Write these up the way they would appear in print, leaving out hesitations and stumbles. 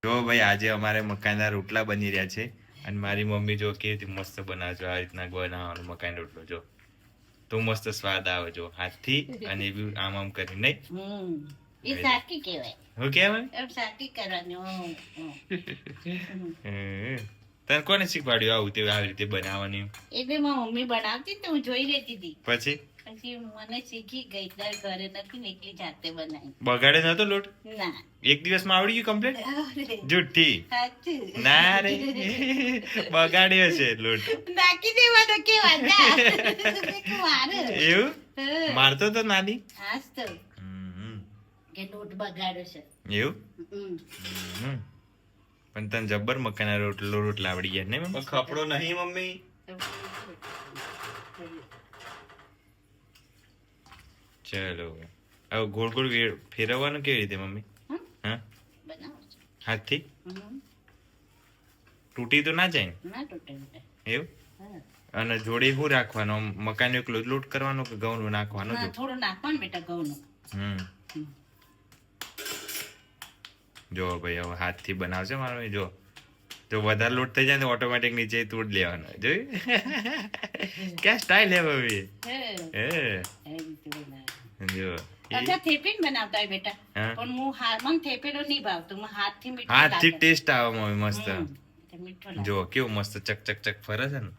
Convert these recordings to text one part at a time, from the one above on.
જો ભાઈ આજે અમારે મકાઈના રોટલા બની રહ્યા છે અને મારી મમ્મી જો કે મસ્ત બનાવજો આ રીતના બનાવવાનો મકાઈનો રોટલો જો તો મસ્ત સ્વાદ આવે જો હાથથી અને એ બી આમ કરી નહીં એ સાકી કહેવાય. હું કહેવાય એમ સાકી કરવાની. તને કોને શીખવાડ્યું આવું તે આવી રીતે બનાવવાની? એટલે મારી મમ્મી બનાવતી તો હું જોઈ લેતી હતી. પછી મને શીખી ગઈ. તાર ઘરે નથી ને એકલી જાતે બનાવી. બગાડે નતો લોટ? ના. એક દિવસમાં આવડી ગયું કમ્પ્લીટ? જુઠ્ઠી. સાચું. ના રે બગાડ્યો છે લોટ. નાખી દેવાનો કેવા એવું મારતો તો નાની હાસ તો કે લોટ બગાડ્યો છે એવું પણ તને જબ્બર મકાઈના રોટલા આવડી ગયા ને ખપડો નહીં મમ્મી. ચલો હવે ગોળ ગોળ ફેરવવાનું કેવી રીતે મમ્મી? હા હાથથી તૂટી તો ના જાય ના તૂટે એવું? અને જોડે શું રાખવાનું મકાઈનો એકલો લોટ કરવાનો કે ઘઉંનો નાખવાનો? થોડું નાખવાનું બેટા ઘઉંનું. જો ભાઈ હવે હાથથી બનાવશે મારો જો જો વધારે લોટ થઈ જાય તો ઓટોમેટિક નીચે તોડ લેવાનો જોયું ક્યાં સ્ટાઇલ હે ભાઈ જો અચ્છા થેપીને બનાવતા હોય બેટા પણ હું મને થેપેલો નહીં ભાવતો હું હાથથી મીઠો હાથથી ટેસ્ટ આવે મમ્મી મસ્ત મીઠો જો કેવું મસ્ત ચક ચક ચક ફરે છે ને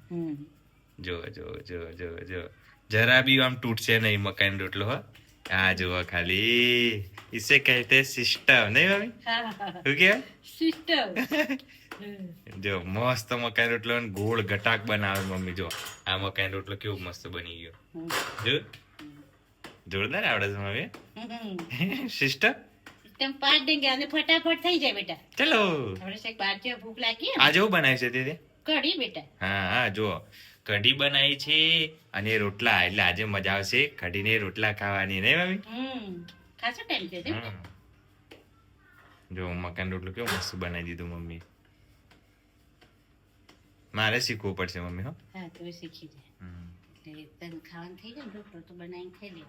જો જો જો જો જો જરા બી આમ તૂટશે નહીં મકાઈનો રોટલો હો આ જુઓ ખાલી इसे कहते सिस्टम नहीं मम्मी શું કહેવાય સિસ્ટમ જો મસ્ત મકાઈ રોટલો ગોળ ઘટાક બનાવે મમ્મી જો આ મકાઈ રોટલો કેવો મસ્ત બની ગયો જો જોરદાર આવડે છે મમ્મી સિસ્ટમ સિસ્ટમ પાડ દેંગે અને ફટાફટ થઈ જાય બેટા. ચલો આપણે શેક બહાર જે ભૂખ લાગી આ જેવું બનાવી છે તે કઢી બેટા. હા હા જો કઢી બનાવી છે અને રોટલા એટલે આજે મજા આવશે કઢીને રોટલા ખાવાની નહીં મમ્મી? ખાસો ટાઈમ છે જો મકાન રોટલો કેવો મસ્ત બનાવી દીધું મમ્મી. મારે શીખવું પડશે મમ્મી. હો હા તું શીખી જાય તને ખાવાનું થઈ જાય રોટલો તો બનાવીને ખાઈ લે.